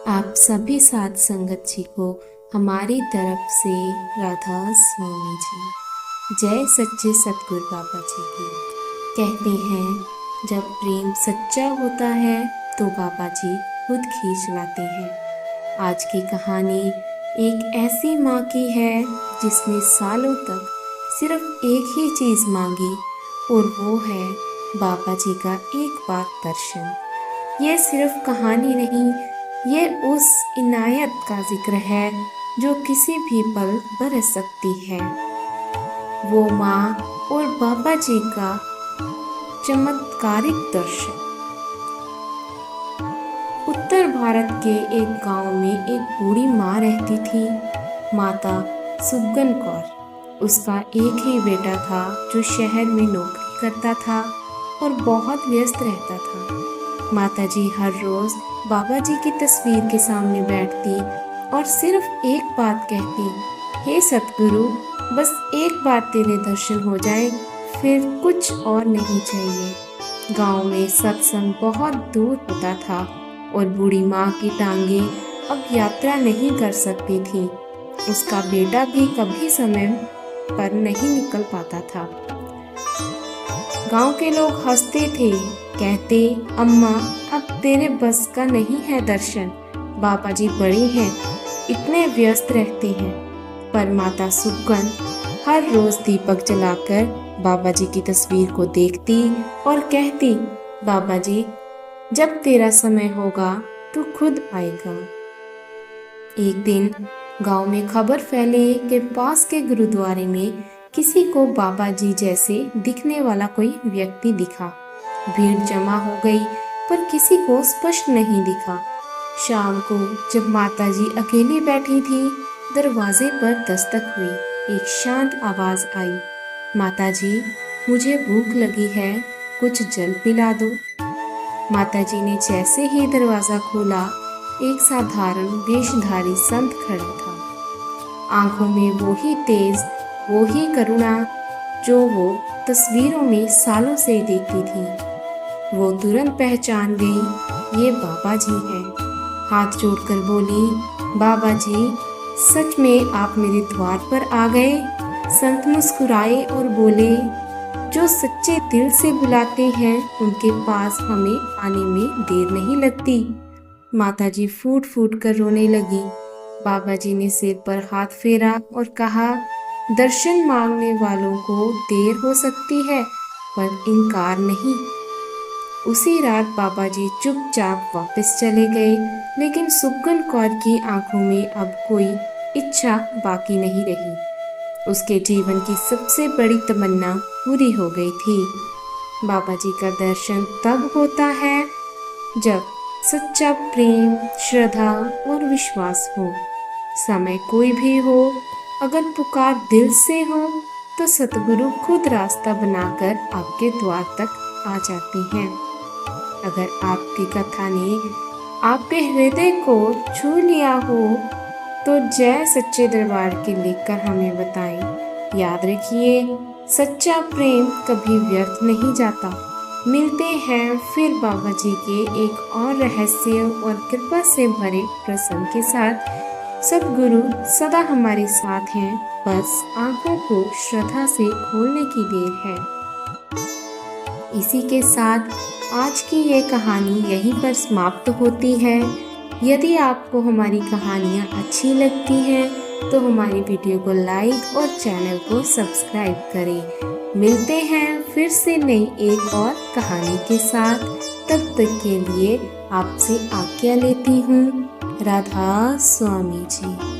आप सभी साध संगत जी को हमारी तरफ से राधा स्वामी जी। जय सच्चे सतगुरु बाबा जी की। कहते हैं जब प्रेम सच्चा होता है तो बाबा जी खुद खींच लाते हैं। आज की कहानी एक ऐसी माँ की है जिसने सालों तक सिर्फ एक ही चीज़ मांगी और वो है बाबा जी का एक बार दर्शन। ये सिर्फ कहानी नहीं, ये उस इनायत का जिक्र है जो किसी भी पल बरस सकती है। वो माँ और बाबा जी का चमत्कारिक दर्शन। उत्तर भारत के एक गांव में एक बूढ़ी माँ रहती थी, माता सुगन कौर। उसका एक ही बेटा था जो शहर में नौकरी करता था और बहुत व्यस्त रहता था। माताजी हर रोज बाबा जी की तस्वीर के सामने बैठती और सिर्फ एक बात कहती, हे सतगुरु, बस एक बार तेरे दर्शन हो जाए, फिर कुछ और नहीं चाहिए। गांव में सत्संग बहुत दूर होता था और बूढ़ी माँ की टांगें अब यात्रा नहीं कर सकती थी। उसका बेटा भी कभी समय पर नहीं निकल पाता था। गांव के लोग हंसते थे, कहते, अम्मा अब तेरे बस का नहीं है दर्शन, बाबा जी बड़े हैं, इतने व्यस्त रहते हैं। पर माता सुगन हर रोज दीपक जलाकर बाबा जी की तस्वीर को देखती और कहती, बाबा जी जब तेरा समय होगा तो खुद आएगा। एक दिन गांव में खबर फैली कि पास के गुरुद्वारे में किसी को बाबा जी जैसे दिखने वाला कोई व्यक्ति दिखा। भीड़ जमा हो गई पर किसी को स्पष्ट नहीं दिखा। शाम को जब माताजी अकेली बैठी थी, दरवाजे पर दस्तक हुई। एक शांत आवाज आई, माताजी मुझे भूख लगी है, कुछ जल पिला दो। माताजी ने जैसे ही दरवाजा खोला, एक साधारण वेशधारी संत खड़ा था। आंखों में वो ही तेज, वो ही करुणा जो वो तस्वीरों में सालों से देखती थी। वो तुरंत पहचान गई, ये बाबा जी हैं। हाथ जोड़कर बोली, बाबा जी सच में आप मेरे द्वार पर आ गए। संत मुस्कुराए और बोले, जो सच्चे दिल से बुलाते हैं उनके पास हमें आने में देर नहीं लगती। माताजी फूट फूट कर रोने लगी। बाबा जी ने सिर पर हाथ फेरा और कहा, दर्शन मांगने वालों को देर हो सकती है पर इनकार नहीं। उसी रात बाबा जी चुपचाप वापस चले गए, लेकिन सुगन कौर की आंखों में अब कोई इच्छा बाकी नहीं रही। उसके जीवन की सबसे बड़ी तमन्ना पूरी हो गई थी। बाबा जी का दर्शन तब होता है जब सच्चा प्रेम, श्रद्धा और विश्वास हो। समय कोई भी हो, अगर पुकार दिल से हो तो सतगुरु खुद रास्ता बनाकर आपके द्वार तक आ जाते हैं। अगर आपकी कथा ने आपके हृदय को छू लिया हो तो जय सच्चे दरबार के लिखकर हमें बताएं। याद रखिए, सच्चा प्रेम कभी व्यर्थ नहीं जाता। मिलते हैं फिर बाबा जी के एक और रहस्य और कृपा से भरे प्रसंग के साथ। सद्गुरु सदा हमारे साथ हैं, बस आंखों को श्रद्धा से खोलने की देर है। इसी के साथ आज की ये कहानी यहीं पर समाप्त होती है। यदि आपको हमारी कहानियाँ अच्छी लगती हैं तो हमारी वीडियो को लाइक और चैनल को सब्सक्राइब करें। मिलते हैं फिर से नई एक और कहानी के साथ। तब तक के लिए आपसे आज्ञा लेती हूँ। राधा स्वामी जी।